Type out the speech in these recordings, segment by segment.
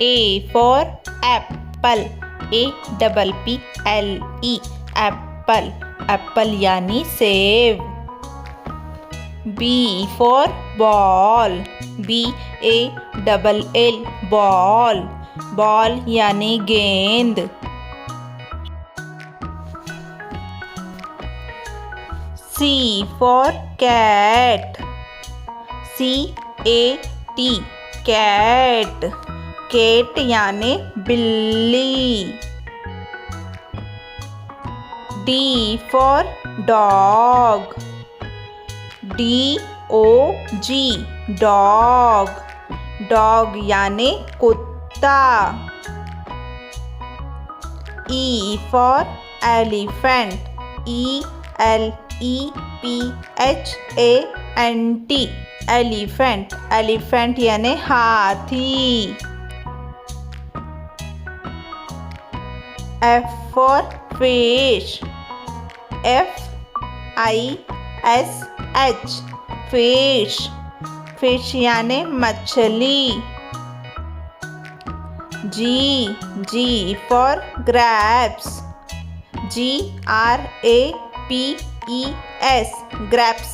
A for apple, APPLE, apple, apple यानी सेब. B for ball, BALL, ball, ball यानी गेंद. C for cat, CAT, cat, cat यानी बिल्ली. D for dog, DOG, dog, dog यानी कुत्ता. E for elephant, ELEPHANT, elephant, elephant यानी हाथी. F for fish, FISH, fish, fish यानी मछली. G for grapes, GRAPES, grapes,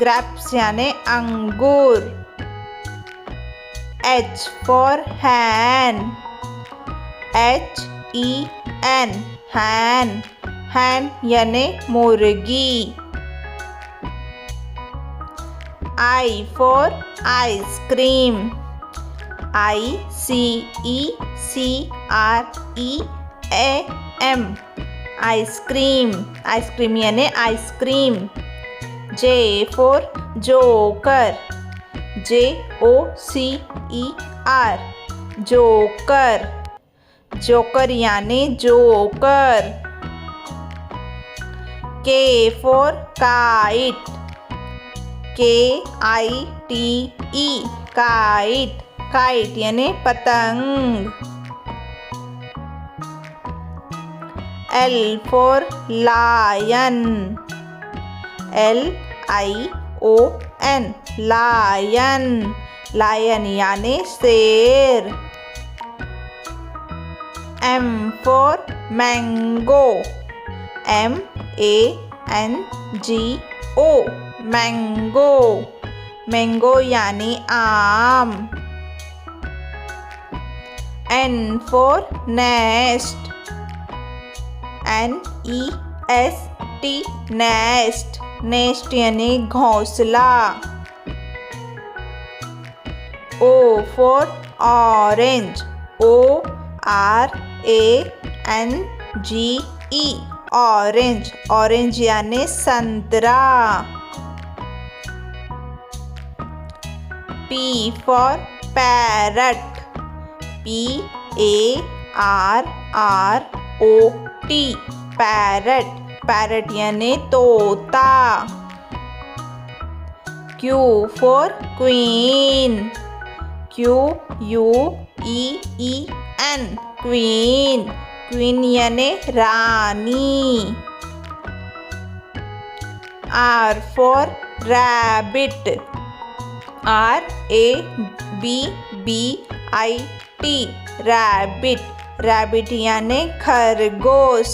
grapes यानी अंगूर. H for hen, HEN, hen, hen यानी मुर्गी. I for ice cream, ICECREAM, ice cream, ice cream यानी ice cream. J for joker, JOCER, joker, joker यानी joker. K for kite, KITE, kite, kite यानी पतंग. L for lion, LION, lion, lion यानी शेर. M for mango, MANGO, mango, mango यानी आम. N for nest, NEST, nest, nest यानी घोंसला. O for orange, ORANGE, orange, orange यानी संतरा. P for parrot, PARROT, parrot, parrot यानी तोता. Q for queen, QUEEN, queen, queen यानी रानी. R for rabbit, RABBIT, rabbit, rabbit यानी खरगोश.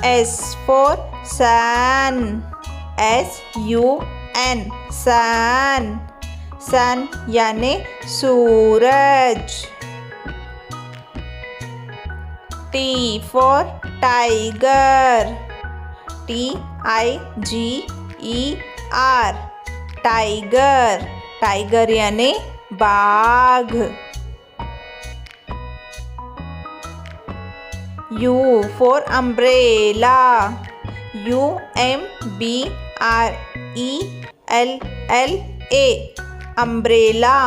S for sun, SUN, sun, sun यानी सूरज. T for tiger, TIGER, tiger, tiger यानी बाघ. U for umbrella, UMBRELLA, umbrella,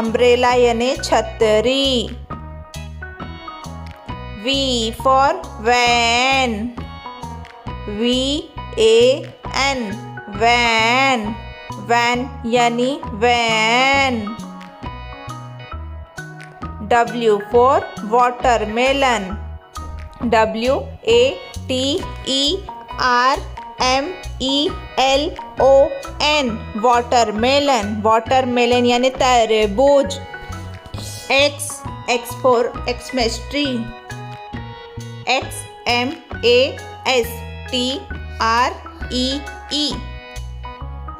umbrella यानी छतरी. V for van, VAN, van, van यानी van. W for watermelon, WATERMELON, watermelon, watermelon यानी तरबूज. X for Xmas tree. XMASTREE.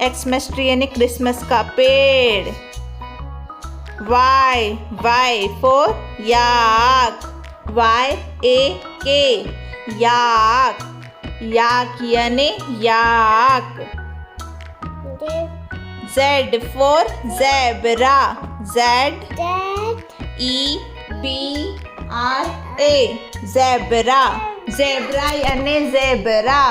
Xmas tree यानी Christmas का पेड़. Y for yak. YAK. yak. yak यानी yak. Z for zebra. ZEBRA. zebra. zebra यानी zebra.